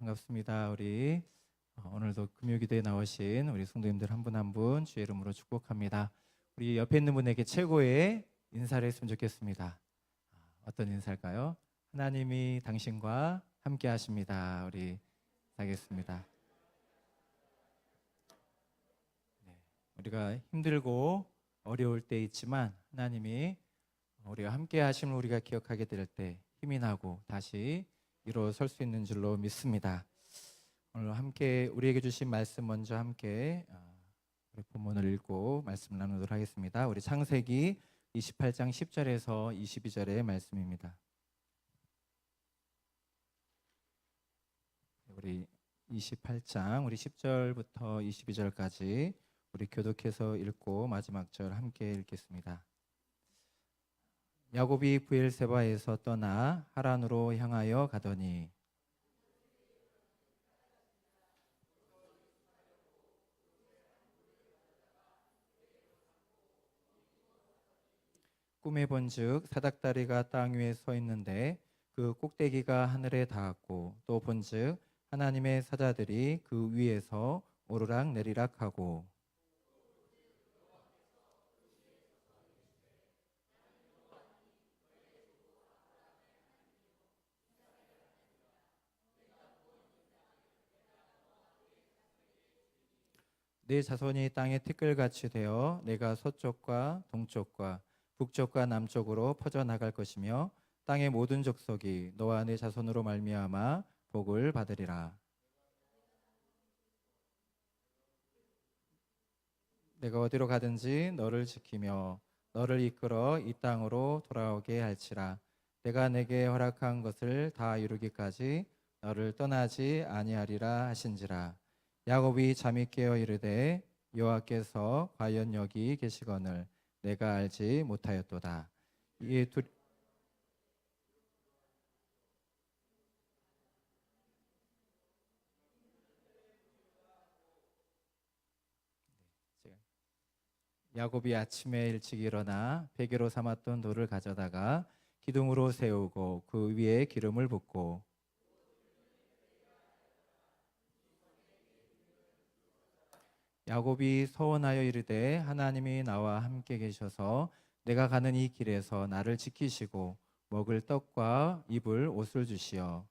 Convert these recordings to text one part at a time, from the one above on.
반갑습니다. 우리 오늘도 금요기도에 나오신 우리 성도님들 한 분 한 분 주의 이름으로 축복합니다. 우리 옆에 있는 분에게 최고의 인사를 했으면 좋겠습니다. 어떤 인사일까요? 하나님이 당신과 함께 하십니다. 우리 하겠습니다. 우리가 힘들고 어려울 때 있지만 하나님이 우리와 함께 하심을 우리가 기억하게 될 때 힘이 나고 다시 일어설 수 있는 줄로 믿습니다. 오늘 함께 우리에게 주신 말씀 먼저 함께 우리 본문을 읽고 말씀을 나누도록 하겠습니다. 우리 창세기 28장 10절에서 22절의 말씀입니다. 우리 28장 우리 10절부터 22절까지 우리 교독해서 읽고 마지막 절 함께 읽겠습니다. 야곱이 브엘세바에서 떠나 하란으로 향하여 가더니 꿈에 본즉 사닥다리가 땅 위에 서 있는데 그 꼭대기가 하늘에 닿았고 또 본즉 하나님의 사자들이 그 위에서 오르락 내리락 하고 내 자손이 땅에 티끌같이 되어 내가 서쪽과 동쪽과 북쪽과 남쪽으로 퍼져나갈 것이며 땅의 모든 족속이 너와 내 자손으로 말미암아 복을 받으리라. 내가 어디로 가든지 너를 지키며 너를 이끌어 이 땅으로 돌아오게 할지라. 내가 내게 허락한 것을 다 이루기까지 너를 떠나지 아니하리라 하신지라. 야곱이 잠이 깨어 이르되 여호와께서 과연 여기 계시거늘 내가 알지 못하였도다. 이에 야곱이 아침에 일찍 일어나 베개로 삼았던 돌을 가져다가 기둥으로 세우고 그 위에 기름을 붓고 야곱이 서원하여 이르되 하나님이 나와 함께 계셔서 내가 가는 이 길에서 나를 지키시고 먹을 떡과 입을 옷을 주시어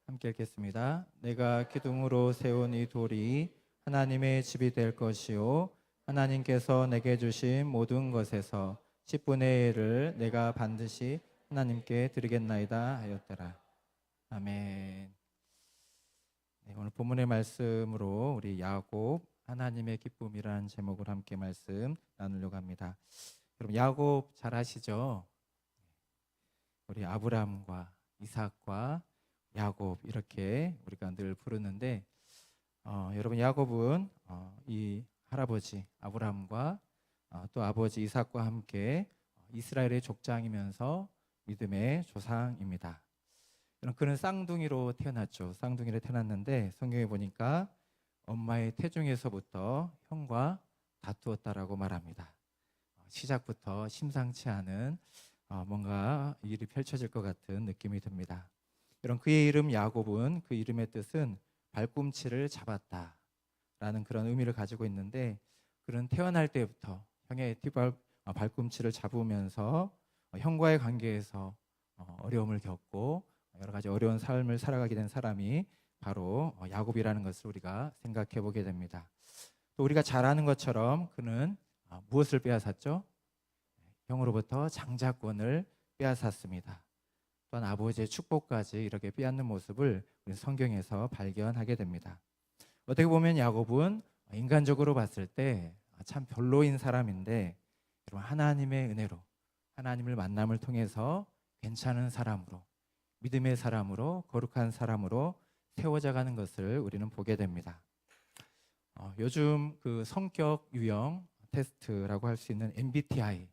함께 읽겠습니다. 내가 기둥으로 세운 이 돌이 하나님의 집이 될 것이요 하나님께서 내게 주신 모든 것에서 10분의 1을 내가 반드시 하나님께 드리겠나이다 하였더라. 아멘. 네, 오늘 본문의 말씀으로 우리 야곱 하나님의 기쁨이라는 제목으로 함께 말씀 나누려고 합니다. 여러분 야곱 잘 아시죠? 우리 아브라함과 이삭과 야곱 이렇게 우리가 늘 부르는데 여러분 야곱은 이 할아버지 아브라함과 또 아버지 이삭과 함께 이스라엘의 족장이면서 믿음의 조상입니다. 그는 쌍둥이로 태어났죠. 쌍둥이로 태어났는데 성경에 보니까 엄마의 태중에서부터 형과 다투었다라고 말합니다. 시작부터 심상치 않은 뭔가 일이 펼쳐질 것 같은 느낌이 듭니다. 그의 이름 야곱은 그 이름의 뜻은 발꿈치를 잡았다라는 그런 의미를 가지고 있는데 그는 태어날 때부터 형의 발꿈치를 잡으면서 형과의 관계에서 어려움을 겪고 여러 가지 어려운 삶을 살아가게 된 사람이 바로 야곱이라는 것을 우리가 생각해 보게 됩니다. 또 우리가 잘 아는 것처럼 그는 무엇을 빼앗았죠? 형으로부터 장자권을 빼앗았습니다. 또한 아버지의 축복까지 이렇게 빼앗는 모습을 우리 성경에서 발견하게 됩니다. 어떻게 보면 야곱은 인간적으로 봤을 때 참 별로인 사람인데 하나님의 은혜로 하나님을 만남을 통해서 괜찮은 사람으로 믿음의 사람으로 거룩한 사람으로 세워져 가는 것을 우리는 보게 됩니다. 요즘 그 성격 유형 테스트라고 할 수 있는 MBTI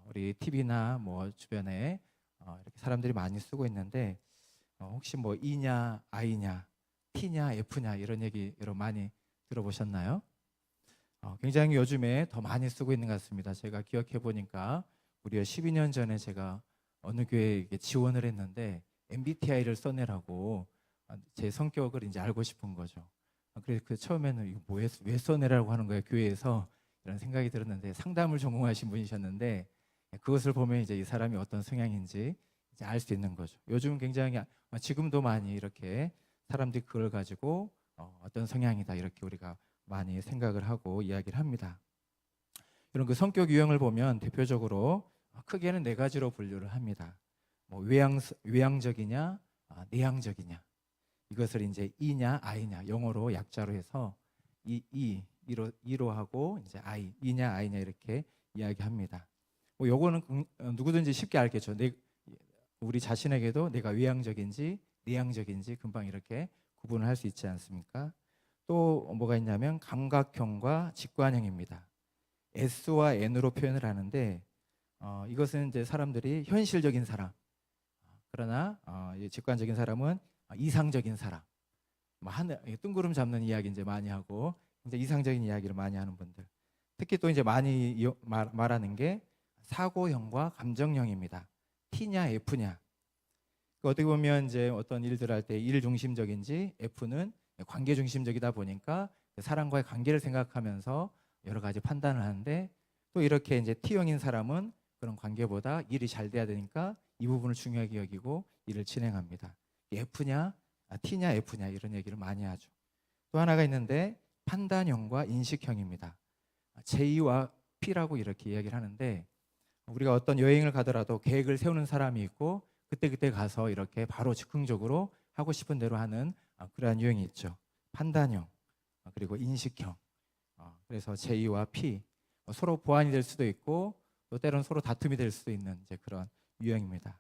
우리 TV나 뭐 주변에 이렇게 사람들이 많이 쓰고 있는데 혹시 뭐 E냐 I냐 T냐 F냐 이런 얘기 여러분 많이 들어보셨나요? 굉장히 요즘에 더 많이 쓰고 있는 것 같습니다. 제가 기억해 보니까 무려 12년 전에 제가 어느 교회에 지원을 했는데 MBTI를 써내라고 제 성격을 이제 알고 싶은 거죠. 그래서 그 처음에는 이거 왜 써내라고 하는 거야 교회에서 이런 생각이 들었는데 상담을 전공하신 분이셨는데 그것을 보면 이제 이 사람이 어떤 성향인지 이제 알 수 있는 거죠. 요즘 굉장히 지금도 많이 이렇게 사람들이 그걸 가지고 어떤 성향이다 이렇게 우리가 많이 생각을 하고 이야기를 합니다. 이런 그 성격 유형을 보면 대표적으로 크게는 네 가지로 분류를 합니다. 뭐 외향적이냐, 내향적이냐. 이것을 이제 E냐, I냐 영어로 약자로 해서 E로 하고 이제 I, E냐, I냐 이렇게 이야기합니다. 뭐 요거는 누구든지 쉽게 알겠죠. 우리 자신에게도 내가 외향적인지 내향적인지 금방 이렇게 구분을 할 수 있지 않습니까? 또 뭐가 있냐면 감각형과 직관형입니다. S와 N으로 표현을 하는데 이것은 이제 사람들이 현실적인 사람, 그러나 직관적인 사람은 이상적인 사람, 뭐 뜬구름 잡는 이야기 이제 많이 하고 이제 이상적인 이야기를 많이 하는 분들. 특히 또 이제 많이 말하는 게 사고형과 감정형입니다. T냐 F냐. 어떻게 보면 이제 어떤 일들 할 때 일 중심적인지 F는 관계 중심적이다 보니까 사람과의 관계를 생각하면서 여러 가지 판단을 하는데 또 이렇게 이제 T형인 사람은 그런 관계보다 일이 잘 돼야 되니까 이 부분을 중요하게 여기고 일을 진행합니다. F냐, T냐, F냐 이런 얘기를 많이 하죠. 또 하나가 있는데 판단형과 인식형입니다. J와 P라고 이렇게 이야기를 하는데 우리가 어떤 여행을 가더라도 계획을 세우는 사람이 있고 그때 가서 이렇게 바로 즉흥적으로 하고 싶은 대로 하는 그러한 유형이 있죠. 판단형 그리고 인식형. 그래서 J와 P 서로 보완이 될 수도 있고 또 때로는 서로 다툼이 될 수도 있는 이제 그런 유형입니다.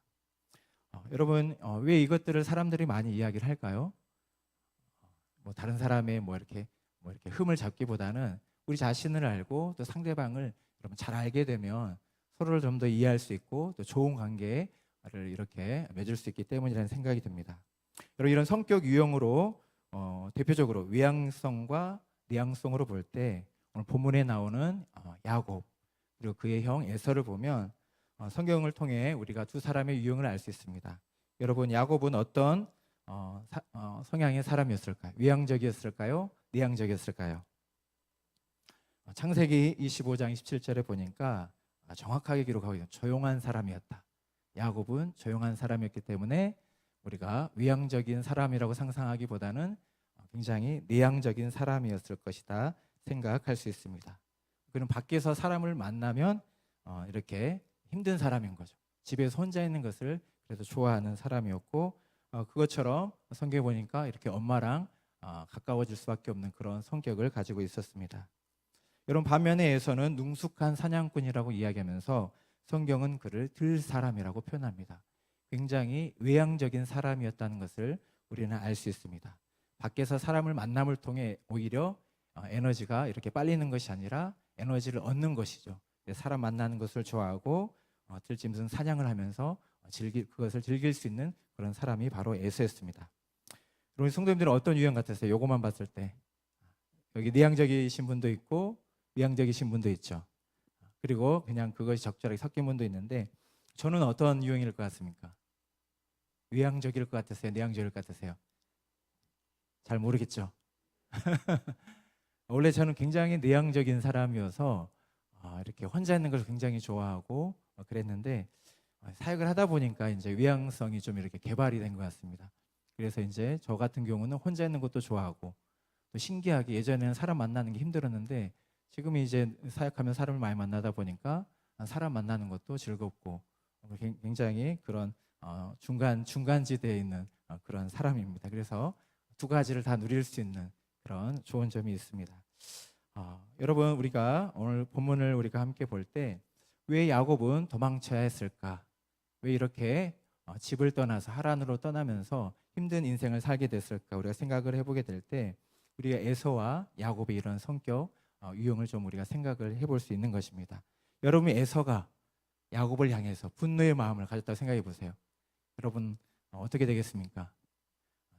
여러분 왜 이것들을 사람들이 많이 이야기를 할까요? 뭐 다른 사람의 뭐 이렇게 흠을 잡기보다는 우리 자신을 알고 또 상대방을 여러분 잘 알게 되면 서로를 좀 더 이해할 수 있고 또 좋은 관계를 이렇게 맺을 수 있기 때문이라는 생각이 듭니다. 여러분 이런 성격 유형으로 대표적으로 외향성과 내향성으로 볼 때 오늘 본문에 나오는 야곱 그리고 그의 형 에서를 보면 성경을 통해 우리가 두 사람의 유형을 알 수 있습니다. 여러분 야곱은 어떤 성향의 사람이었을까요? 외향적이었을까요? 내향적이었을까요? 창세기 25장 27절에 보니까 정확하게 기록하고 있는 조용한 사람이었다. 야곱은 조용한 사람이었기 때문에 우리가 외향적인 사람이라고 상상하기보다는 굉장히 내향적인 사람이었을 것이다 생각할 수 있습니다. 그는 밖에서 사람을 만나면 이렇게 힘든 사람인 거죠. 집에서 혼자 있는 것을 그래도 좋아하는 사람이었고 그것처럼 성경에 보니까 이렇게 엄마랑 가까워질 수밖에 없는 그런 성격을 가지고 있었습니다. 여러분 반면에 에서는 능숙한 사냥꾼이라고 이야기하면서 성경은 그를 들사람이라고 표현합니다. 굉장히 외향적인 사람이었다는 것을 우리는 알 수 있습니다. 밖에서 사람을 만남을 통해 오히려 에너지가 이렇게 빨리는 것이 아니라 에너지를 얻는 것이죠. 사람 만나는 것을 좋아하고 들짐승 사냥을 하면서 그것을 즐길 수 있는 그런 사람이 바로 에서였습니다. 우리 성도님들은 어떤 유형 같으세요? 요것만 봤을 때 여기 내향적이신 분도 있고 외향적이신 분도 있죠. 그리고 그냥 그것이 적절하게 섞인 분도 있는데 저는 어떤 유형일 것 같습니까? 외향적일 것 같으세요? 내향적일 것 같으세요? 잘 모르겠죠. 원래 저는 굉장히 내향적인 사람이어서 이렇게 혼자 있는 걸 굉장히 좋아하고 그랬는데 사역을 하다 보니까 이제 외향성이 좀 이렇게 개발이 된 것 같습니다. 그래서 이제 저 같은 경우는 혼자 있는 것도 좋아하고 또 신기하게 예전에는 사람 만나는 게 힘들었는데 지금 이제 사역하면 사람을 많이 만나다 보니까 사람 만나는 것도 즐겁고 굉장히 그런 중간지대에 있는 그런 사람입니다. 그래서 두 가지를 다 누릴 수 있는 그런 좋은 점이 있습니다. 여러분 우리가 오늘 본문을 우리가 함께 볼 때 왜 야곱은 도망쳐야 했을까? 왜 이렇게 집을 떠나서 하란으로 떠나면서 힘든 인생을 살게 됐을까? 우리가 생각을 해보게 될 때 우리가 에서와 야곱의 이런 성격 유형을 좀 우리가 생각을 해볼 수 있는 것입니다. 여러분이 에서가 야곱을 향해서 분노의 마음을 가졌다고 생각해 보세요. 여러분 어떻게 되겠습니까?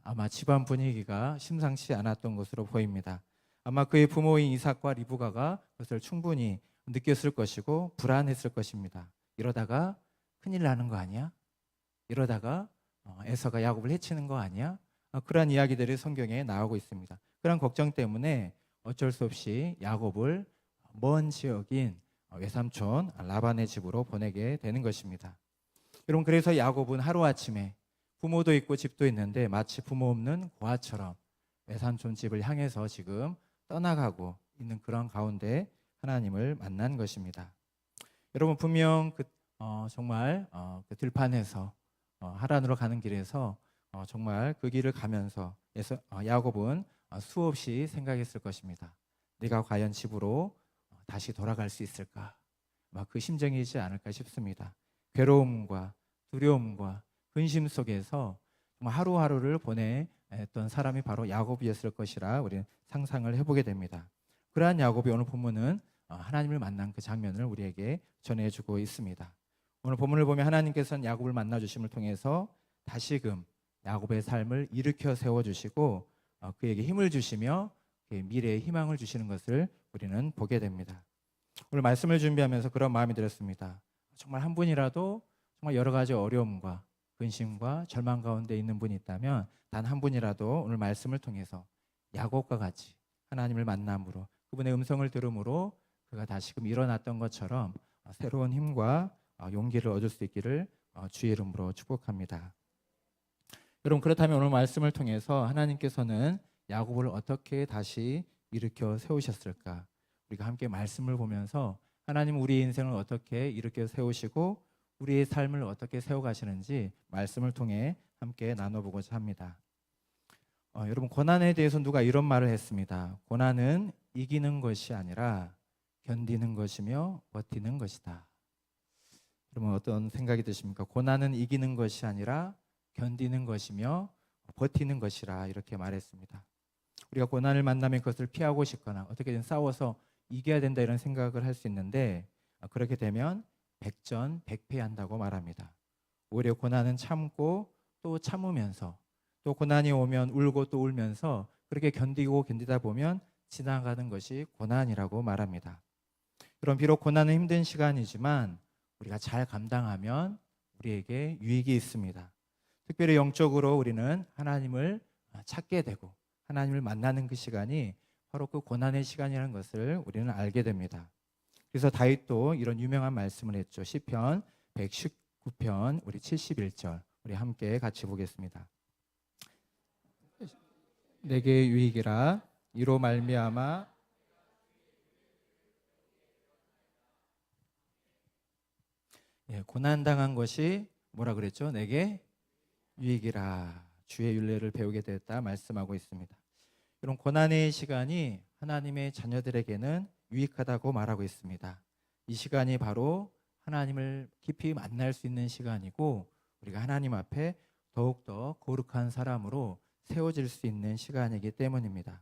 아마 집안 분위기가 심상치 않았던 것으로 보입니다. 아마 그의 부모인 이삭과 리브가가 그것을 충분히 느꼈을 것이고 불안했을 것입니다. 이러다가 큰일 나는 거 아니야? 이러다가 에서가 야곱을 해치는 거 아니야? 그러한 이야기들이 성경에 나오고 있습니다. 그런 걱정 때문에 어쩔 수 없이 야곱을 먼 지역인 외삼촌 라반의 집으로 보내게 되는 것입니다. 여러분, 그래서 야곱은 하루아침에 부모도 있고 집도 있는데 마치 부모 없는 고아처럼 외삼촌 집을 향해서 지금 떠나가고 있는 그런 가운데 하나님을 만난 것입니다. 여러분, 분명 정말 그 들판에서 하란으로 가는 길에서 정말 그 길을 가면서 야곱은 수없이 생각했을 것입니다. 내가 과연 집으로 다시 돌아갈 수 있을까? 그 심정이지 않을까 싶습니다. 괴로움과 두려움과 근심 속에서 정말 하루하루를 보냈던 사람이 바로 야곱이었을 것이라 우리는 상상을 해보게 됩니다. 그러한 야곱이 오늘 본문은 하나님을 만난 그 장면을 우리에게 전해주고 있습니다. 오늘 본문을 보면 하나님께서는 야곱을 만나주심을 통해서 다시금 야곱의 삶을 일으켜 세워주시고 그에게 힘을 주시며 그의 미래의 희망을 주시는 것을 우리는 보게 됩니다. 오늘 말씀을 준비하면서 그런 마음이 들었습니다. 정말 한 분이라도 정말 여러 가지 어려움과 근심과 절망 가운데 있는 분이 있다면 단 한 분이라도 오늘 말씀을 통해서 야곱과 같이 하나님을 만남으로 그분의 음성을 들음으로 그가 다시금 일어났던 것처럼 새로운 힘과 용기를 얻을 수 있기를 주의 이름으로 축복합니다. 여러분, 그렇다면 오늘 말씀을 통해서 하나님께서는 야곱을 어떻게 다시 일으켜 세우셨을까? 우리가 함께 말씀을 보면서 하나님 우리의 인생을 어떻게 일으켜 세우시고 우리의 삶을 어떻게 세워가시는지 말씀을 통해 함께 나눠보고자 합니다. 여러분, 고난에 대해서 누가 이런 말을 했습니다. 고난은 이기는 것이 아니라 견디는 것이며 버티는 것이다. 여러분, 어떤 생각이 드십니까? 고난은 이기는 것이 아니라 견디는 것이며 버티는 것이라 이렇게 말했습니다. 우리가 고난을 만나면 그것을 피하고 싶거나 어떻게든 싸워서 이겨야 된다 이런 생각을 할 수 있는데 그렇게 되면 백전백패한다고 말합니다. 오히려 고난은 참고 또 참으면서 또 고난이 오면 울고 또 울면서 그렇게 견디고 견디다 보면 지나가는 것이 고난이라고 말합니다. 그럼 비록 고난은 힘든 시간이지만 우리가 잘 감당하면 우리에게 유익이 있습니다. 특별히 영적으로 우리는 하나님을 찾게 되고 하나님을 만나는 그 시간이 바로 그 고난의 시간이라는 것을 우리는 알게 됩니다. 그래서 다윗도 이런 유명한 말씀을 했죠. 시편 119편 우리 71절 우리 함께 같이 보겠습니다. 내게 유익이라 이로 말미암아 고난당한 것이 뭐라 그랬죠? 내게 유익이라 주의 율례를 배우게 되었다 말씀하고 있습니다. 이런 고난의 시간이 하나님의 자녀들에게는 유익하다고 말하고 있습니다. 이 시간이 바로 하나님을 깊이 만날 수 있는 시간이고 우리가 하나님 앞에 더욱더 거룩한 사람으로 세워질 수 있는 시간이기 때문입니다.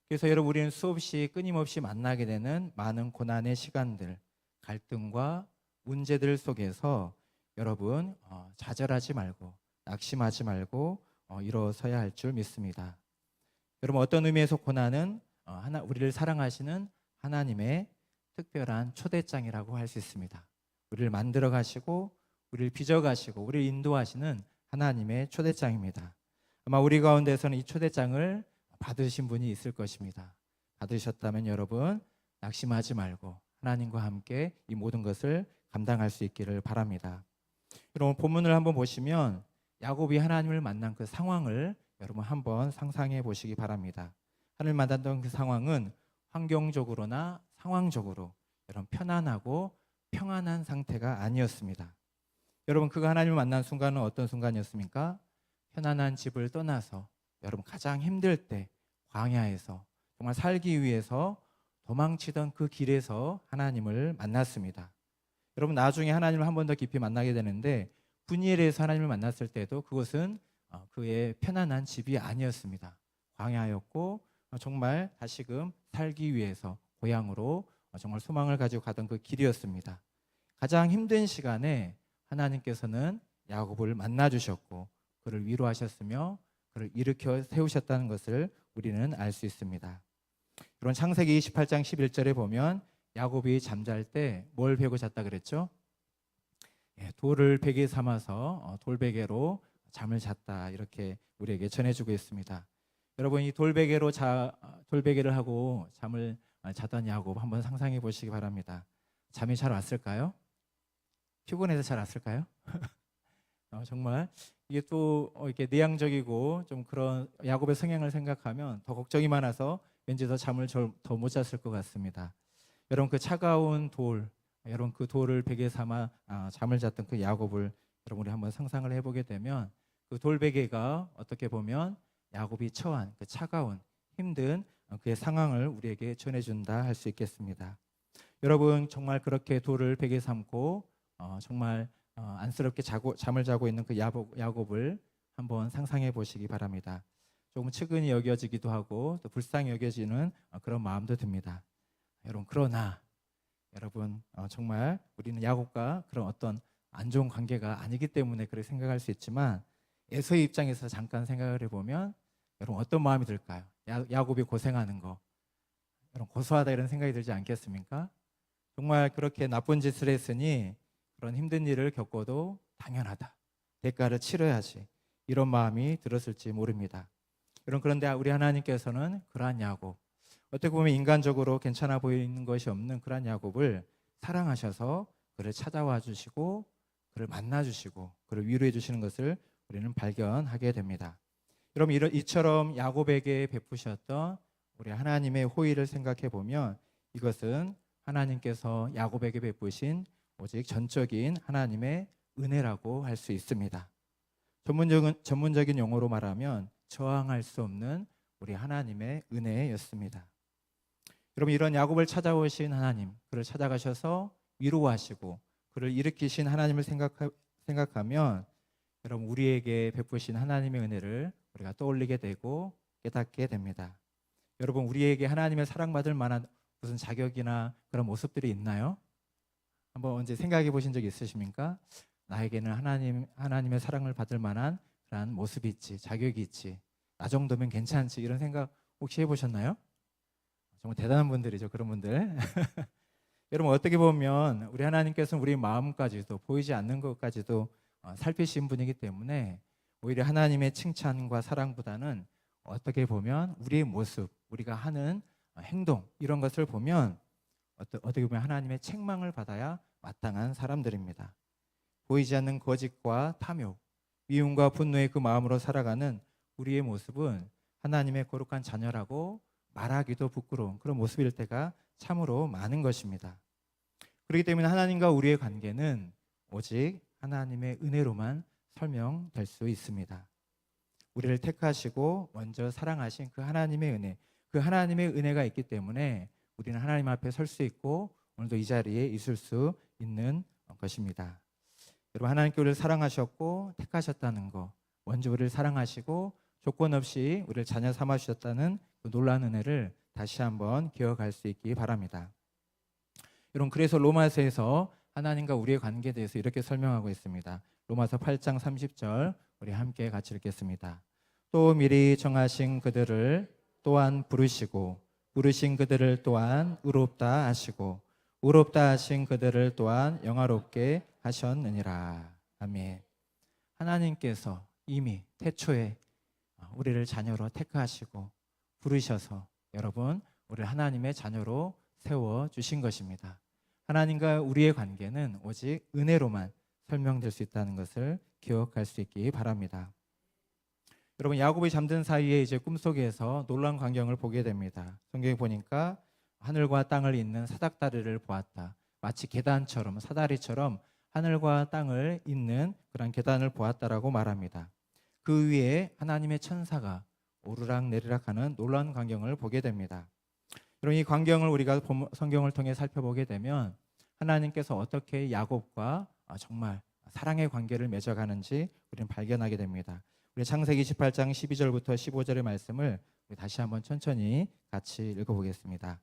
그래서 여러분, 우리는 수없이 끊임없이 만나게 되는 많은 고난의 시간들, 갈등과 문제들 속에서 여러분 좌절하지 말고 낙심하지 말고 일어서야 할 줄 믿습니다. 여러분, 어떤 의미에서 고난은 우리를 사랑하시는 하나님의 특별한 초대장이라고 할 수 있습니다. 우리를 만들어 가시고 우리를 빚어 가시고 우리를 인도하시는 하나님의 초대장입니다. 아마 우리 가운데서는 이 초대장을 받으신 분이 있을 것입니다. 받으셨다면 여러분 낙심하지 말고 하나님과 함께 이 모든 것을 감당할 수 있기를 바랍니다. 여러분, 본문을 한번 보시면 야곱이 하나님을 만난 그 상황을 여러분 한번 상상해 보시기 바랍니다. 하나님을 만났던 그 상황은 환경적으로나 상황적으로 여러분 편안하고 평안한 상태가 아니었습니다. 여러분, 그가 하나님을 만난 순간은 어떤 순간이었습니까? 편안한 집을 떠나서 여러분 가장 힘들 때 광야에서 정말 살기 위해서 도망치던 그 길에서 하나님을 만났습니다. 여러분, 나중에 하나님을 한 번 더 깊이 만나게 되는데 분이엘에서 하나님을 만났을 때도 그것은 그의 편안한 집이 아니었습니다. 광야였고 정말 다시금 살기 위해서 고향으로 정말 소망을 가지고 가던 그 길이었습니다. 가장 힘든 시간에 하나님께서는 야곱을 만나 주셨고 그를 위로하셨으며 그를 일으켜 세우셨다는 것을 우리는 알 수 있습니다. 그런 창세기 28장 11절에 보면 야곱이 잠잘 때 뭘 베고 잤다 그랬죠? 돌을 베개 삼아서 돌베개로 잠을 잤다, 이렇게 우리에게 전해주고 있습니다. 여러분, 이 돌베개를 하고 잠을 자던 야곱 한번 상상해 보시기 바랍니다. 잠이 잘 왔을까요? 피곤해서 잘 왔을까요? 정말 이게 또 이렇게 내향적이고 좀 그런 야곱의 성향을 생각하면 더 걱정이 많아서 왠지 더 잠을 더 못 잤을 것 같습니다. 여러분, 그 차가운 돌, 여러분 그 돌을 베개 삼아 잠을 잤던 그 야곱을 여러분이 한번 상상을 해보게 되면 그 돌베개가 어떻게 보면 야곱이 처한 그 차가운 힘든 그의 상황을 우리에게 전해준다 할 수 있겠습니다. 여러분, 정말 그렇게 돌을 베개 삼고 정말 안쓰럽게 잠을 자고 있는 그 야곱을 한번 상상해 보시기 바랍니다. 조금 측은히 여겨지기도 하고 또 불쌍히 여겨지는 그런 마음도 듭니다. 여러분, 그러나 여러분, 정말 우리는 야곱과 그런 어떤 안 좋은 관계가 아니기 때문에 그렇게 생각할 수 있지만 에서의 입장에서 잠깐 생각을 해보면 여러분 어떤 마음이 들까요? 야곱이 고생하는 거 여러분 고소하다, 이런 생각이 들지 않겠습니까? 정말 그렇게 나쁜 짓을 했으니 그런 힘든 일을 겪어도 당연하다, 대가를 치러야지, 이런 마음이 들었을지 모릅니다. 여러분, 그런데 우리 하나님께서는 그러한 야곱, 어떻게 보면 인간적으로 괜찮아 보이는 것이 없는 그러한 야곱을 사랑하셔서 그를 찾아와 주시고 그를 만나 주시고 그를 위로해 주시는 것을 우리는 발견하게 됩니다. 여러분, 이처럼 야곱에게 베푸셨던 우리 하나님의 호의를 생각해 보면 이것은 하나님께서 야곱에게 베푸신 오직 전적인 하나님의 은혜라고 할 수 있습니다. 전문적인 용어로 말하면 저항할 수 없는 우리 하나님의 은혜였습니다. 여러분, 이런 야곱을 찾아오신 하나님, 그를 찾아가셔서 위로하시고 그를 일으키신 하나님을 생각하면 여러분, 우리에게 베푸신 하나님의 은혜를 우리가 떠올리게 되고 깨닫게 됩니다. 여러분, 우리에게 하나님의 사랑받을 만한 무슨 자격이나 그런 모습들이 있나요? 한번 언제 생각해 보신 적 있으십니까? 나에게는 하나님의 사랑을 받을 만한 그런 모습이 있지, 자격이 있지, 나 정도면 괜찮지, 이런 생각 혹시 해보셨나요? 정말 대단한 분들이죠, 그런 분들. 여러분, 어떻게 보면 우리 하나님께서는 우리 마음까지도, 보이지 않는 것까지도 살피신 분이기 때문에 오히려 하나님의 칭찬과 사랑보다는 어떻게 보면 우리의 모습, 우리가 하는 행동, 이런 것을 보면 어떻게 보면 하나님의 책망을 받아야 마땅한 사람들입니다. 보이지 않는 거짓과 탐욕, 미움과 분노의 그 마음으로 살아가는 우리의 모습은 하나님의 거룩한 자녀라고 말하기도 부끄러운 그런 모습일 때가 참으로 많은 것입니다. 그렇기 때문에 하나님과 우리의 관계는 오직 하나님의 은혜로만 설명될 수 있습니다. 우리를 택하시고 먼저 사랑하신 그 하나님의 은혜, 그 하나님의 은혜가 있기 때문에 우리는 하나님 앞에 설 수 있고 오늘도 이 자리에 있을 수 있는 것입니다. 여러분, 하나님께 우리를 사랑하셨고 택하셨다는 것, 먼저 우리를 사랑하시고 조건 없이 우리를 자녀 삼아 주셨다는 그 놀라운 은혜를 다시 한번 기억할 수 있기 바랍니다. 여러분, 그래서 로마서에서 하나님과 우리의 관계에 대해서 이렇게 설명하고 있습니다. 로마서 8장 30절 우리 함께 같이 읽겠습니다. 또 미리 정하신 그들을 또한 부르시고 부르신 그들을 또한 의롭다 하시고 의롭다 하신 그들을 또한 영화롭게 하셨느니라. 아멘. 하나님께서 이미 태초에 우리를 자녀로 택하시고 부르셔서 여러분, 우리를 하나님의 자녀로 세워주신 것입니다. 하나님과 우리의 관계는 오직 은혜로만 설명될 수 있다는 것을 기억할 수 있기 바랍니다. 여러분, 야곱이 잠든 사이에 이제 꿈속에서 놀라운 광경을 보게 됩니다. 성경에 보니까 하늘과 땅을 잇는 사닥다리를 보았다. 마치 계단처럼, 사다리처럼 하늘과 땅을 잇는 그런 계단을 보았다라고 말합니다. 그 위에 하나님의 천사가 오르락 내리락 하는 놀라운 광경을 보게 됩니다. 여러분, 이 광경을 우리가 성경을 통해 살펴보게 되면 하나님께서 어떻게 야곱과 정말 사랑의 관계를 맺어가는지 우리는 발견하게 됩니다. 우리 창세기 28장 12절부터 15절의 말씀을 다시 한번 천천히 같이 읽어보겠습니다.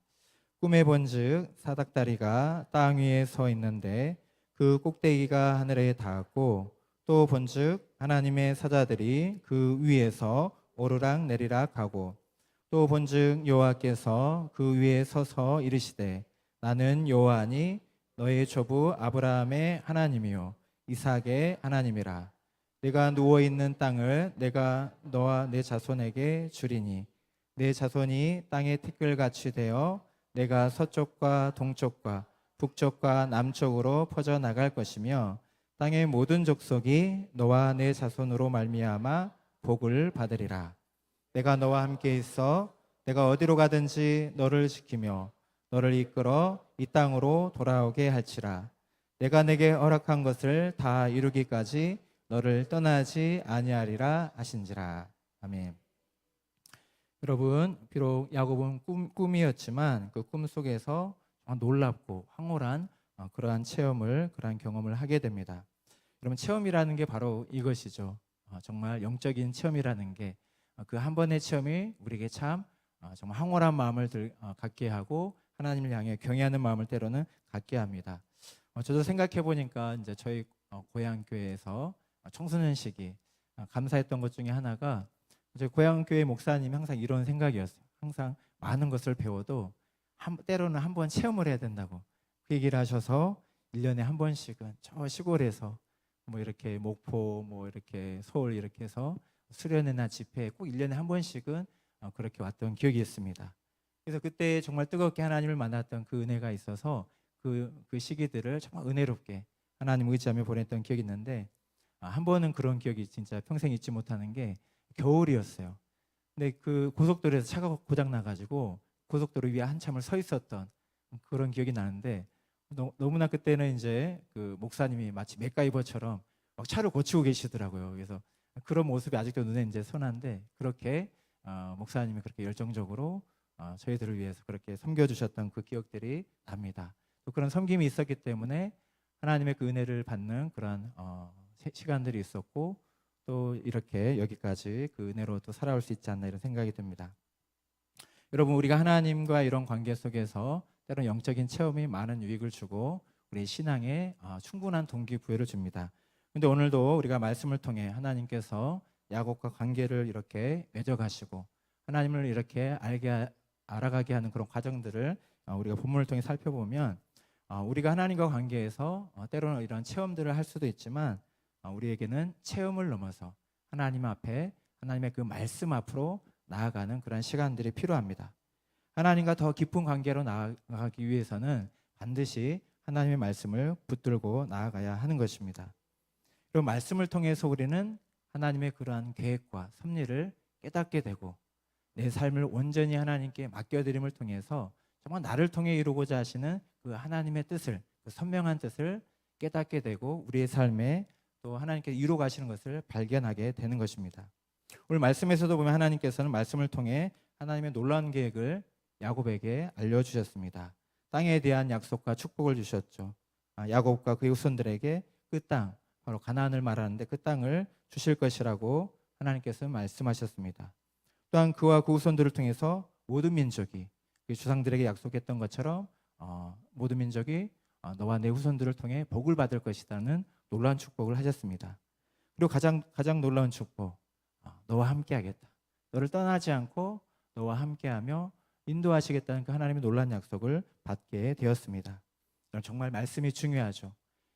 꿈에 본즉 사닥다리가 땅 위에 서 있는데 그 꼭대기가 하늘에 닿았고 또 본즉 하나님의 사자들이 그 위에서 오르락 내리락 하고 또 본즉 여호와께서 그 위에 서서 이르시되 나는 여호와니 너의 조부 아브라함의 하나님이요 이삭의 하나님이라. 내가 누워 있는 땅을 내가 너와 내 자손에게 주리니 내 자손이 땅의 티끌같이 되어 내가 서쪽과 동쪽과 북쪽과 남쪽으로 퍼져 나갈 것이며 땅의 모든 족속이 너와 내 자손으로 말미암아 복을 받으리라. 내가 너와 함께 있어 내가 어디로 가든지 너를 지키며 너를 이끌어 이 땅으로 돌아오게 할지라. 내가 내게 허락한 것을 다 이루기까지 너를 떠나지 아니하리라 하신지라. 아멘. 여러분, 비록 야곱은 꿈이었지만 그 꿈 속에서 놀랍고 황홀한 그러한 체험을, 그러한 경험을 하게 됩니다. 여러분, 체험이라는 게 바로 이것이죠. 정말 영적인 체험이라는 게 그 한 번의 체험이 우리에게 참 정말 황홀한 마음을 갖게 하고 하나님을 향해 경외하는 마음을 때로는 갖게 합니다. 저도 생각해 보니까 이제 저희 고향 교회에서 청소년 시기 감사했던 것 중에 하나가 저희 고향 교회 목사님이 항상 이런 생각이었어요. 항상 많은 것을 배워도 때로는 한 번 체험을 해야 된다고 그 얘기를 하셔서 1년에 한 번씩은 저 시골에서 뭐 이렇게 목포 뭐 이렇게 서울 이렇게 해서 수련회나 집회 꼭 1년에 한 번씩은 그렇게 왔던 기억이 있습니다. 그래서 그때 정말 뜨겁게 하나님을 만났던 그 은혜가 있어서 그 시기들을 정말 은혜롭게 하나님 의지하며 보냈던 기억이 있는데 한 번은 그런 기억이 진짜 평생 잊지 못하는 게 겨울이었어요. 근데 그 고속도로에서 차가 고장 나가지고 고속도로 위에 한참을 서 있었던 그런 기억이 나는데 너무나 그때는 이제 그 목사님이 마치 맥가이버처럼 막 차를 고치고 계시더라고요. 그래서 그런 모습이 아직도 눈에 이제 선한데 그렇게 목사님이 그렇게 열정적으로 저희들을 위해서 그렇게 섬겨주셨던 그 기억들이 납니다. 또 그런 섬김이 있었기 때문에 하나님의 그 은혜를 받는 그런 시간들이 있었고 또 이렇게 여기까지 그 은혜로 또 살아올 수 있지 않나 이런 생각이 듭니다. 여러분, 우리가 하나님과 이런 관계 속에서 때로는 영적인 체험이 많은 유익을 주고 우리 신앙에 충분한 동기부여를 줍니다. 근데 오늘도 우리가 말씀을 통해 하나님께서 야곱과 관계를 이렇게 맺어가시고 하나님을 이렇게 알아가게 하는 그런 과정들을 우리가 본문을 통해 살펴보면 우리가 하나님과 관계에서 때로는 이런 체험들을 할 수도 있지만 우리에게는 체험을 넘어서 하나님 앞에 하나님의 그 말씀 앞으로 나아가는 그런 시간들이 필요합니다. 하나님과 더 깊은 관계로 나아가기 위해서는 반드시 하나님의 말씀을 붙들고 나아가야 하는 것입니다. 그리고 말씀을 통해서 우리는 하나님의 그러한 계획과 섭리를 깨닫게 되고 내 삶을 온전히 하나님께 맡겨드림을 통해서 정말 나를 통해 이루고자 하시는 그 하나님의 뜻을, 그 선명한 뜻을 깨닫게 되고 우리의 삶에 또 하나님께서 이루어 가시는 것을 발견하게 되는 것입니다. 오늘 말씀에서도 보면 하나님께서는 말씀을 통해 하나님의 놀라운 계획을 야곱에게 알려주셨습니다. 땅에 대한 약속과 축복을 주셨죠. 야곱과 그의 후손들에게 그 땅, 바로 가나안을 말하는데 그 땅을 주실 것이라고 하나님께서 말씀하셨습니다. 또한 그와 그 후손들을 통해서 모든 민족이 그 주상들에게 약속했던 것처럼 모든 민족이 너와 내 후손들을 통해 복을 받을 것이라는 놀라운 축복을 하셨습니다. 그리고 가장 놀라운 축복, 너와 함께하겠다. 너를 떠나지 않고 너와 함께하며 인도하시겠다는 그 하나님의 놀라운 약속을 받게 되었습니다. 정말 말씀이 중요하죠.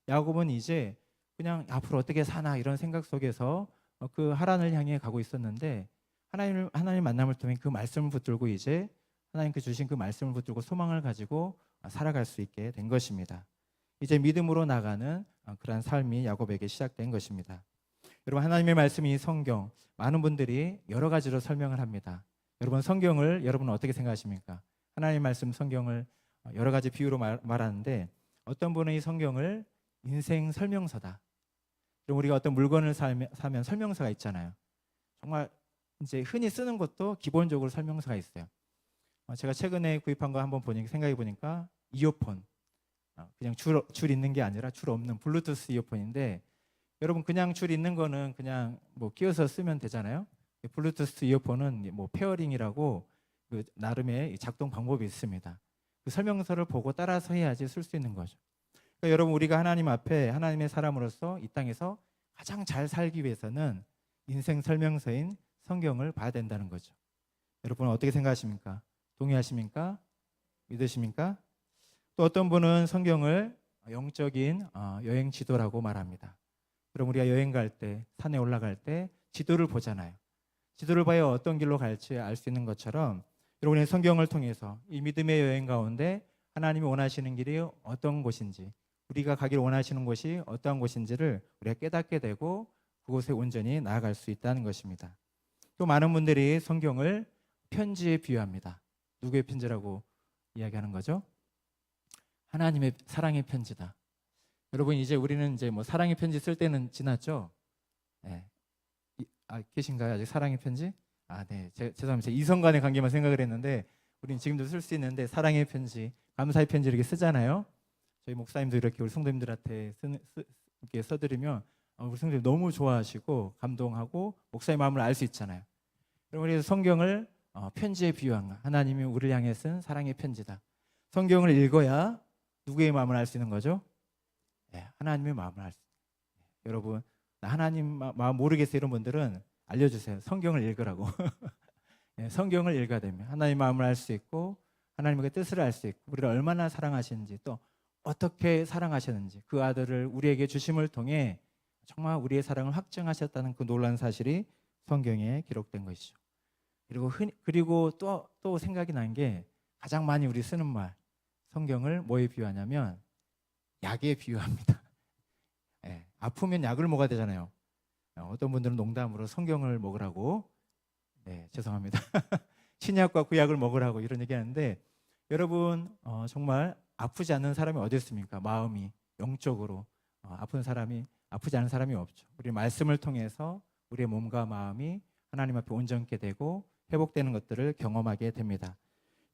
야곱은 이제 그냥 앞으로 어떻게 사나 이런 생각 속에서 그 하란을 향해 가고 있었는데 하나님 만남을 통해 그 말씀을 붙들고 이제 하나님께 주신 그 말씀을 붙들고 소망을 가지고 살아갈 수 있게 된 것입니다. 이제 믿음으로 나가는 그러한 삶이 야곱에게 시작된 것입니다. 여러분, 하나님의 말씀이 성경, 많은 분들이 여러 가지로 설명을 합니다. 여러분, 성경을 여러분은 어떻게 생각하십니까? 하나님의 말씀 성경을 여러 가지 비유로 말하는데 어떤 분은 이 성경을 인생 설명서다. 그럼 우리가 어떤 물건을 사면 설명서가 있잖아요. 정말 이제 흔히 쓰는 것도 기본적으로 설명서가 있어요. 제가 최근에 구입한 거 한번 생각해 보니까 이어폰, 그냥 줄 있는 게 아니라 줄 없는 블루투스 이어폰인데 여러분, 그냥 줄 있는 거는 그냥 뭐 끼워서 쓰면 되잖아요. 블루투스 이어폰은 뭐 페어링이라고 그 나름의 작동 방법이 있습니다. 그 설명서를 보고 따라서 해야지 쓸 수 있는 거죠. 그러니까 여러분, 우리가 하나님 앞에 하나님의 사람으로서 이 땅에서 가장 잘 살기 위해서는 인생 설명서인 성경을 봐야 된다는 거죠. 여러분, 어떻게 생각하십니까? 동의하십니까? 믿으십니까? 또 어떤 분은 성경을 영적인 여행 지도라고 말합니다. 그럼 우리가 여행 갈 때, 산에 올라갈 때 지도를 보잖아요. 지도를 봐야 어떤 길로 갈지 알 수 있는 것처럼 여러분의 성경을 통해서 이 믿음의 여행 가운데 하나님이 원하시는 길이 어떤 곳인지, 우리가 가길 원하시는 곳이 어떠한 곳인지를 우리가 깨닫게 되고 그곳에 온전히 나아갈 수 있다는 것입니다. 또 많은 분들이 성경을 편지에 비유합니다. 누구의 편지라고 이야기하는 거죠? 하나님의 사랑의 편지다. 여러분, 이제 우리는 이제 뭐 사랑의 편지 쓸 때는 지났죠? 네. 계신가요? 아직 사랑의 편지? 네. 죄송합니다. 이성 간의 관계만 생각을 했는데 우리는 지금도 쓸 수 있는데 사랑의 편지, 감사의 편지 이렇게 쓰잖아요. 저희 목사님도 이렇게 우리 성도님들한테 이렇게 써드리면 우리 성도님 너무 좋아하시고 감동하고 목사의 마음을 알 수 있잖아요. 그래서 성경을 편지에 비유한 거. 하나님이 우리를 향해 쓴 사랑의 편지다. 성경을 읽어야 누구의 마음을 알 수 있는 거죠? 네, 하나님의 마음을 알 수 있는 거예요. 여러분, 하나님 마음 모르겠어요 이런 분들은 알려주세요. 성경을 읽으라고. 네, 성경을 읽어야 됩니다. 하나님의 마음을 알 수 있고 하나님의 뜻을 알 수 있고 우리를 얼마나 사랑하시는지 또 어떻게 사랑하셨는지 그 아들을 우리에게 주심을 통해 정말 우리의 사랑을 확증하셨다는 그 놀라운 사실이 성경에 기록된 것이죠. 그리고 또 생각이 난 게 가장 많이 우리 쓰는 말, 성경을 뭐에 비유하냐면 약에 비유합니다. 네, 아프면 약을 먹어야 되잖아요. 어떤 분들은 농담으로 성경을 먹으라고, 네, 죄송합니다. 신약과 구약을 먹으라고 이런 얘기하는데 여러분 정말 아프지 않는 사람이 어디 있습니까? 마음이 영적으로 아픈 사람이 아프지 않은 사람이 없죠. 우리 말씀을 통해서 우리의 몸과 마음이 하나님 앞에 온전케 되고 회복되는 것들을 경험하게 됩니다.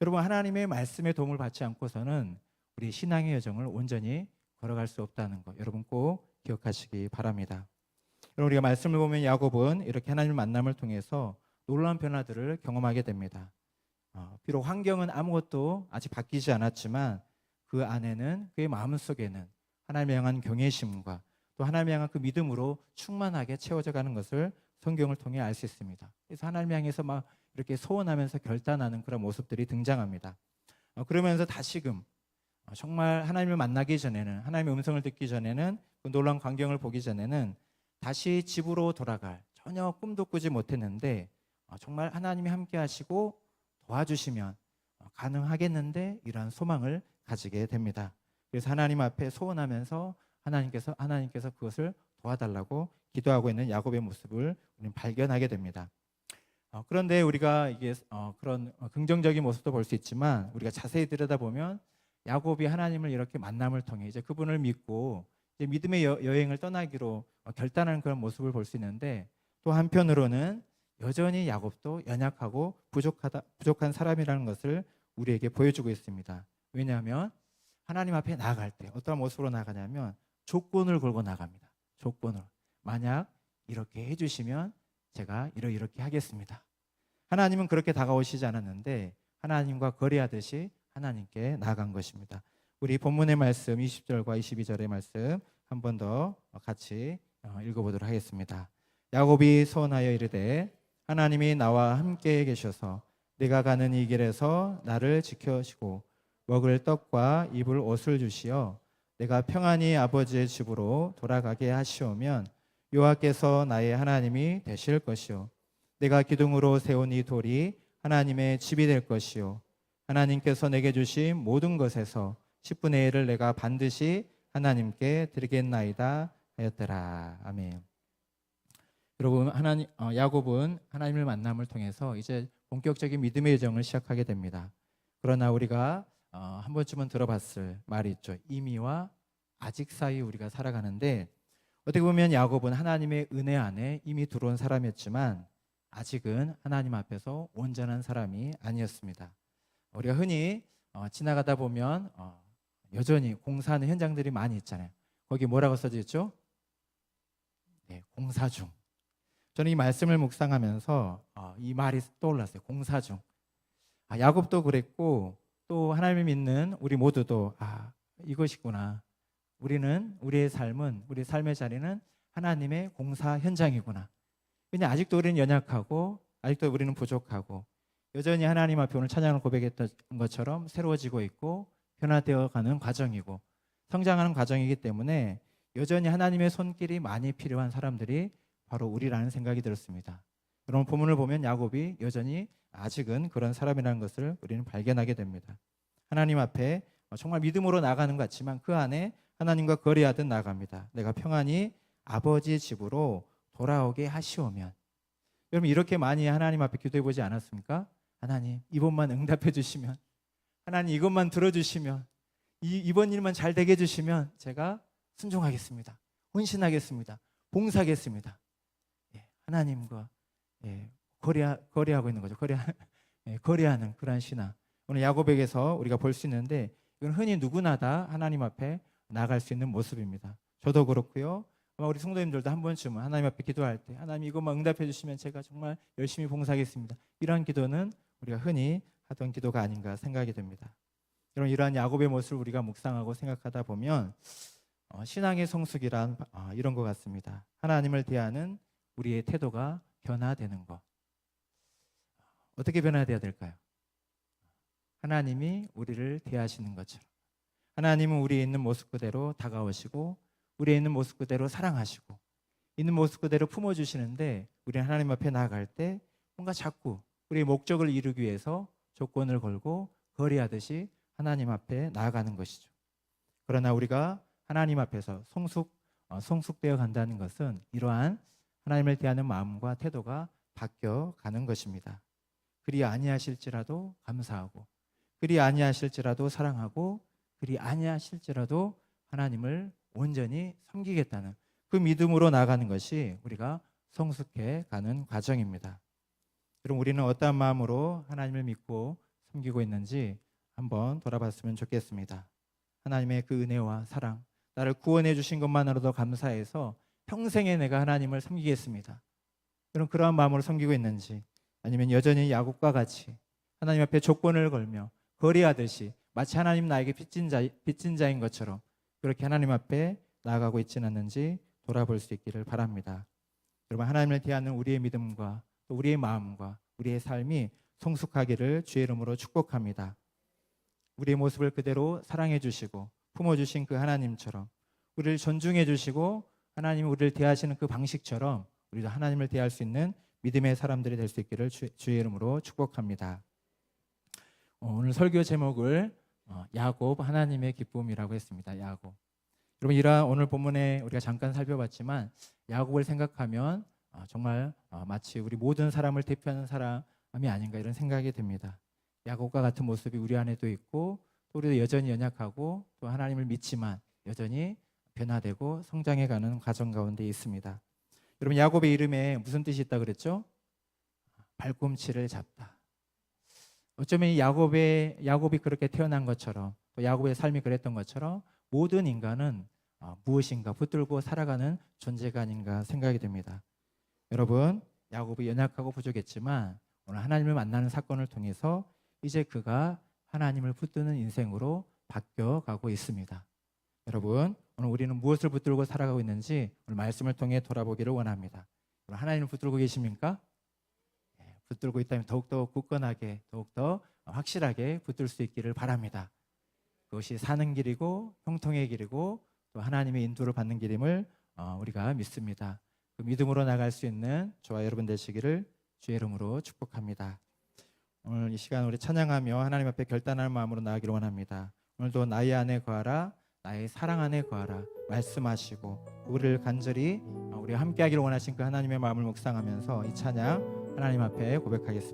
여러분, 하나님의 말씀의 도움을 받지 않고서는 우리 신앙의 여정을 온전히 걸어갈 수 없다는 것 여러분 꼭 기억하시기 바랍니다. 여러분, 우리가 말씀을 보면 야곱은 이렇게 하나님의 만남을 통해서 놀라운 변화들을 경험하게 됩니다. 비록 환경은 아무것도 아직 바뀌지 않았지만 그 안에는 그의 마음속에는 하나님을 향한 경외심과 또 하나님을 향한 그 믿음으로 충만하게 채워져 가는 것을 성경을 통해 알 수 있습니다. 그래서 하나님을 향해서 막 이렇게 소원하면서 결단하는 그런 모습들이 등장합니다. 그러면서 다시금 정말 하나님을 만나기 전에는 하나님의 음성을 듣기 전에는 그 놀라운 광경을 보기 전에는 다시 집으로 돌아갈 전혀 꿈도 꾸지 못했는데 정말 하나님이 함께 하시고 도와주시면 가능하겠는데 이러한 소망을 가지게 됩니다. 그래서 하나님 앞에 소원하면서 하나님께서 그것을 도와달라고 기도하고 있는 야곱의 모습을 우리는 발견하게 됩니다. 그런데 우리가 이게 그런 긍정적인 모습도 볼 수 있지만 우리가 자세히 들여다보면 야곱이 하나님을 이렇게 만남을 통해 이제 그분을 믿고 이제 믿음의 여행을 떠나기로 결단하는 그런 모습을 볼 수 있는데 또 한편으로는 여전히 야곱도 연약하고 부족한 사람이라는 것을 우리에게 보여주고 있습니다. 왜냐하면 하나님 앞에 나아갈 때 어떤 모습으로 나가냐면 조건을 걸고 나갑니다. 조건을. 만약 이렇게 해주시면 제가 이렇게 하겠습니다. 하나님은 그렇게 다가오시지 않았는데 하나님과 거래하듯이 하나님께 나아간 것입니다. 우리 본문의 말씀 20절과 22절의 말씀 한 번 더 같이 읽어보도록 하겠습니다. 야곱이 소원하여 이르되 하나님이 나와 함께 계셔서 내가 가는 이 길에서 나를 지켜시고 먹을 떡과 입을 옷을 주시어 내가 평안히 아버지의 집으로 돌아가게 하시오면 여호와께서 나의 하나님이 되실 것이요 내가 기둥으로 세운 이 돌이 하나님의 집이 될 것이요 하나님께서 내게 주신 모든 것에서 10분의 1을 내가 반드시 하나님께 드리겠나이다 하였더라. 아멘. 여러분, 야곱은 하나님을 만남을 통해서 이제 본격적인 믿음의 여정을 시작하게 됩니다. 그러나 우리가 한 번쯤은 들어봤을 말이 있죠. 이미와 아직 사이 우리가 살아가는데 어떻게 보면 야곱은 하나님의 은혜 안에 이미 들어온 사람이었지만 아직은 하나님 앞에서 온전한 사람이 아니었습니다. 우리가 흔히 지나가다 보면 여전히 공사하는 현장들이 많이 있잖아요. 거기 뭐라고 써져 있죠? 네, 공사 중. 저는 이 말씀을 묵상하면서 이 말이 떠올랐어요. 공사 중. 야곱도 그랬고 또 하나님을 믿는 우리 모두도 이것이구나. 우리의 삶의 자리는 하나님의 공사 현장이구나. 왜냐 아직도 우리는 연약하고 아직도 우리는 부족하고 여전히 하나님 앞에 오늘 찬양을 고백했던 것처럼 새로워지고 있고 변화되어 가는 과정이고 성장하는 과정이기 때문에 여전히 하나님의 손길이 많이 필요한 사람들이 바로 우리라는 생각이 들었습니다. 여러분 본문을 보면 야곱이 여전히 아직은 그런 사람이라는 것을 우리는 발견하게 됩니다. 하나님 앞에 정말 믿음으로 나가는 것 같지만 그 안에 하나님과 거래하듯 나갑니다. 내가 평안히 아버지 집으로 돌아오게 하시오면. 여러분 이렇게 많이 하나님 앞에 기도해 보지 않았습니까? 하나님 이번만 응답해 주시면, 하나님 이것만 들어주시면, 이번 일만 잘 되게 해주시면 제가 순종하겠습니다. 헌신하겠습니다. 봉사하겠습니다. 하나님과 거래하고 있는 거죠. 거래하는 그러한 신앙. 오늘 야곱에게서 우리가 볼 수 있는데 이건 흔히 누구나 다 하나님 앞에 나갈 수 있는 모습입니다. 저도 그렇고요. 아마 우리 성도님들도 한 번쯤은 하나님 앞에 기도할 때 하나님 이것만 응답해 주시면 제가 정말 열심히 봉사하겠습니다. 이러한 기도는 우리가 흔히 하던 기도가 아닌가 생각이 됩니다. 여러분 이러한 야곱의 모습을 우리가 묵상하고 생각하다 보면 신앙의 성숙이란 이런 것 같습니다. 하나님을 대하는 우리의 태도가 변화되는 것. 어떻게 변화돼야 될까요? 하나님이 우리를 대하시는 것처럼. 하나님은 우리에 있는 모습 그대로 다가오시고 우리에 있는 모습 그대로 사랑하시고 있는 모습 그대로 품어주시는데 우리는 하나님 앞에 나아갈 때 뭔가 자꾸 우리의 목적을 이루기 위해서 조건을 걸고 거래하듯이 하나님 앞에 나아가는 것이죠. 그러나 우리가 하나님 앞에서 성숙되어 간다는 것은 이러한 하나님을 대하는 마음과 태도가 바뀌어 가는 것입니다. 그리 아니하실지라도 감사하고 그리 아니하실지라도 사랑하고 그리 아니하실지라도 하나님을 온전히 섬기겠다는 그 믿음으로 나아가는 것이 우리가 성숙해 가는 과정입니다. 그럼 우리는 어떠한 마음으로 하나님을 믿고 섬기고 있는지 한번 돌아봤으면 좋겠습니다. 하나님의 그 은혜와 사랑, 나를 구원해 주신 것만으로도 감사해서 평생에 내가 하나님을 섬기겠습니다. 그럼 그러한 마음으로 섬기고 있는지, 아니면 여전히 야곱과 같이 하나님 앞에 조건을 걸며 거래하듯이 마치 하나님 나에게 빚진 자인 것처럼 그렇게 하나님 앞에 나아가고 있지는 않는지 돌아볼 수 있기를 바랍니다. 여러분 하나님을 대하는 우리의 믿음과 또 우리의 마음과 우리의 삶이 성숙하기를 주의 이름으로 축복합니다. 우리의 모습을 그대로 사랑해 주시고 품어주신 그 하나님처럼 우리를 존중해 주시고 하나님이 우리를 대하시는 그 방식처럼 우리도 하나님을 대할 수 있는 믿음의 사람들이 될 수 있기를 주의 이름으로 축복합니다. 오늘 설교 제목을 야곱 하나님의 기쁨이라고 했습니다. 야곱. 여러분 이러한 오늘 본문에 우리가 잠깐 살펴봤지만 야곱을 생각하면 정말 마치 우리 모든 사람을 대표하는 사람이 아닌가 이런 생각이 듭니다. 야곱과 같은 모습이 우리 안에도 있고 또 우리도 여전히 연약하고 또 하나님을 믿지만 여전히 변화되고 성장해가는 과정 가운데 있습니다. 여러분 야곱의 이름에 무슨 뜻이 있다고 그랬죠? 발꿈치를 잡다. 어쩌면 이 야곱이 그렇게 태어난 것처럼 또 야곱의 삶이 그랬던 것처럼 모든 인간은 무엇인가 붙들고 살아가는 존재가 아닌가 생각이 됩니다. 여러분 야곱이 연약하고 부족했지만 오늘 하나님을 만나는 사건을 통해서 이제 그가 하나님을 붙드는 인생으로 바뀌어가고 있습니다. 여러분 오늘 우리는 무엇을 붙들고 살아가고 있는지 오늘 말씀을 통해 돌아보기를 원합니다. 하나님을 붙들고 계십니까? 붙들고 있다면 더욱더 굳건하게 더욱더 확실하게 붙들 수 있기를 바랍니다. 그것이 사는 길이고 형통의 길이고 또 하나님의 인도를 받는 길임을 우리가 믿습니다. 그 믿음으로 나갈 수 있는 저와 여러분 되시기를 주의 이름으로 축복합니다. 오늘 이 시간 우리 찬양하며 하나님 앞에 결단하는 마음으로 나아가기를 원합니다. 오늘도 나의 안에 거하라 나의 사랑 안에 거하라 말씀하시고 우리를 간절히 우리와 함께하기를 원하신 그 하나님의 마음을 묵상하면서 이 찬양 하나님 앞에 고백하겠습니다.